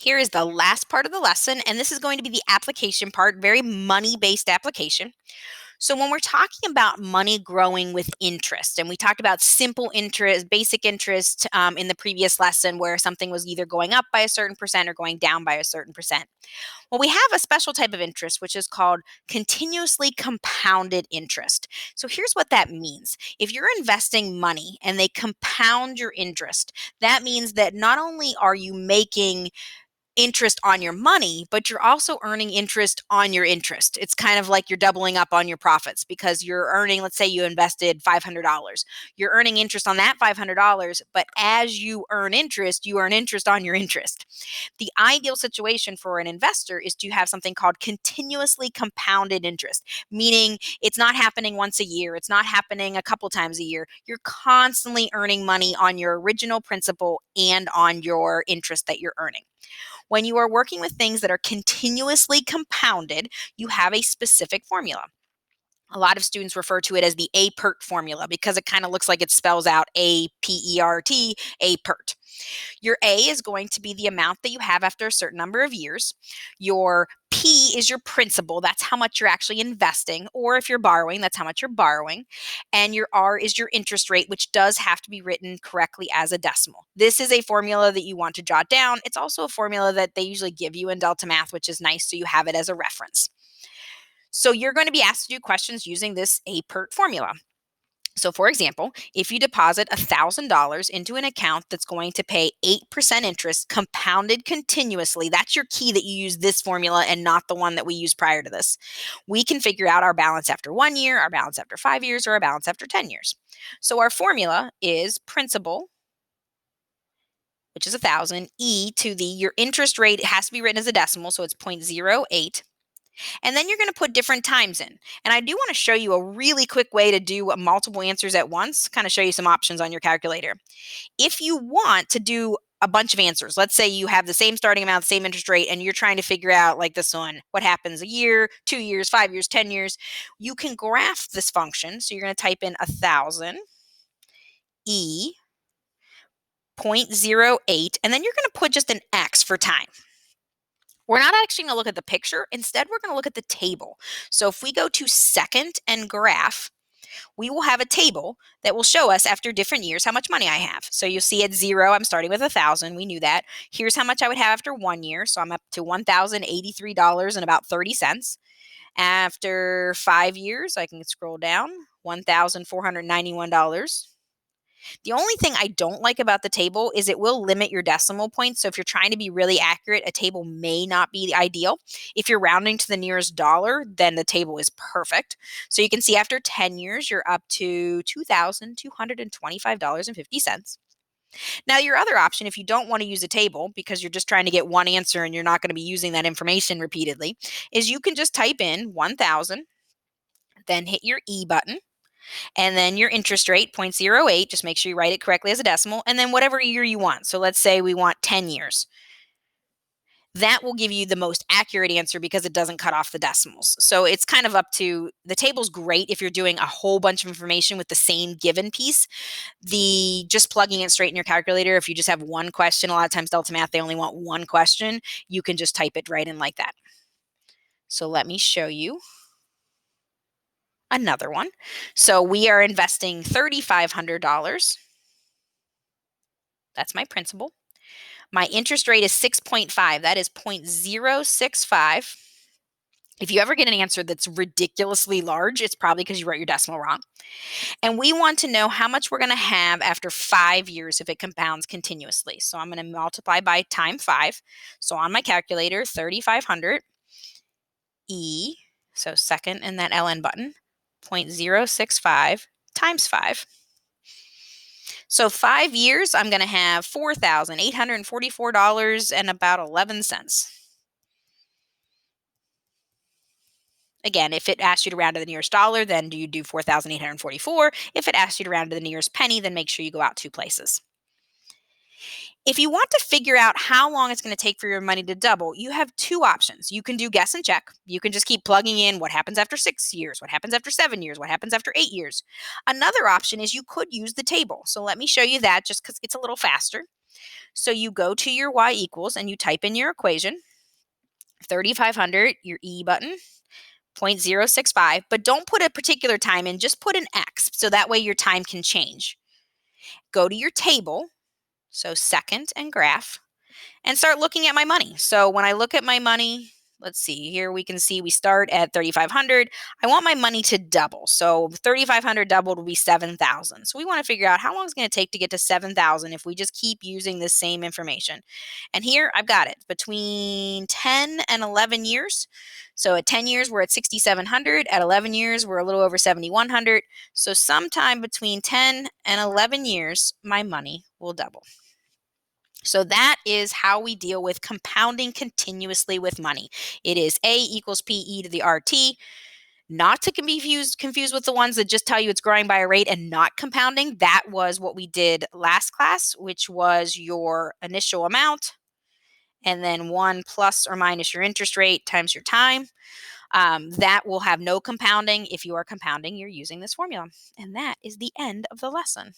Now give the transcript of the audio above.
Here is the last part of the lesson, and this is going to be the application part, very money-based application. So when we're talking about money growing with interest, and we talked about simple interest, basic interest in the previous lesson where something was either going up by a certain percent or going down by a certain percent. Well, we have a special type of interest, which is called continuously compounded interest. So here's what that means. If you're investing money and they compound your interest, that means that not only are you making interest on your money, but you're also earning interest on your interest. It's kind of like you're doubling up on your profits because you're earning, let's say you invested $500. You're earning interest on that $500, but as you earn interest on your interest. The ideal situation for an investor is to have something called continuously compounded interest, meaning it's not happening once a year, it's not happening a couple times a year. You're constantly earning money on your original principal and on your interest that you're earning. When you are working with things that are continuously compounded, you have a specific formula. A lot of students refer to it as the APERT formula because it kind of looks like it spells out APERT, APERT. Your A is going to be the amount that you have after a certain number of years. Your P is your principal. That's how much you're actually investing. Or if you're borrowing, that's how much you're borrowing. And your R is your interest rate, which does have to be written correctly as a decimal. This is a formula that you want to jot down. It's also a formula that they usually give you in Delta Math, which is nice, so you have it as a reference. So you're going to be asked to do questions using this APERT formula. So, for example, if you deposit $1,000 into an account that's going to pay 8% interest compounded continuously, that's your key that you use this formula and not the one that we used prior to this. We can figure out our balance after 1 year, our balance after 5 years, or our balance after 10 years. So, our formula is principal, which is 1,000, e to the, your interest rate has to be written as a decimal, so it's 0.08. And then you're going to put different times in. And I do want to show you a really quick way to do multiple answers at once, kind of show you some options on your calculator. If you want to do a bunch of answers, let's say you have the same starting amount, the same interest rate, and you're trying to figure out like this one, what happens a year, 2 years, 5 years, 10 years, you can graph this function. So you're going to type in 1,000 E 0.08, and then you're going to put just an X for time. We're not actually going to look at the picture. Instead, we're going to look at the table. So if we go to second and graph, we will have a table that will show us after different years how much money I have. So you'll see at 0, I'm starting with 1,000. We knew that. Here's how much I would have after 1 year. So I'm up to $1,083 and about 30 cents. After 5 years, I can scroll down, $1,491. The only thing I don't like about the table is it will limit your decimal points. So if you're trying to be really accurate, a table may not be ideal. If you're rounding to the nearest dollar, then the table is perfect. So you can see after 10 years, you're up to $2,225.50. Now, your other option, if you don't want to use a table because you're just trying to get one answer and you're not going to be using that information repeatedly, is you can just type in 1,000, then hit your E button, and then your interest rate 0.08, just make sure you write it correctly as a decimal, and then whatever year you want. So let's say we want 10 years. That will give you the most accurate answer because it doesn't cut off the decimals. So it's kind of up to, the table's great if you're doing a whole bunch of information with the same given piece. The just plugging it straight in your calculator, if you just have one question, a lot of times Delta Math, they only want one question, you can just type it right in like that. So let me show you another one. So we are investing $3,500. That's my principal. My interest rate is 6.5. That is 0.065. If you ever get an answer that's ridiculously large, it's probably because you wrote your decimal wrong. And we want to know how much we're going to have after 5 years if it compounds continuously. So I'm going to multiply by time 5. So on my calculator, 3,500 E, so second and that LN button, 0.065 times 5. So 5 years, I'm going to have $4,844 and about 11 cents. Again, if it asks you to round to the nearest dollar, then do you do 4,844? If it asks you to round to the nearest penny, then make sure you go out 2 places. If you want to figure out how long it's going to take for your money to double, you have 2 options. You can do guess and check. You can just keep plugging in what happens after 6 years, what happens after 7 years, what happens after 8 years. Another option is you could use the table. So let me show you that just because it's a little faster. So you go to your y equals and you type in your equation, 3,500, your E button, 0.065, but don't put a particular time in, just put an X, so that way your time can change. Go to your table, so second and graph, and start looking at my money. So when I look at my money, let's see here, we can see we start at 3,500. I want my money to double. So 3,500 doubled will be 7,000. So we want to figure out how long it's going to take to get to 7,000 if we just keep using the same information. And here I've got it between 10 and 11 years. So at 10 years, we're at 6,700. At 11 years, we're a little over 7,100. So sometime between 10 and 11 years, my money will double. So that is how we deal with compounding continuously with money. It is A equals PE to the RT, not to be confused with the ones that just tell you it's growing by a rate and not compounding. That was what we did last class, which was your initial amount and then 1 plus or minus your interest rate times your time. That will have no compounding. If you are compounding, you're using this formula. And that is the end of the lesson.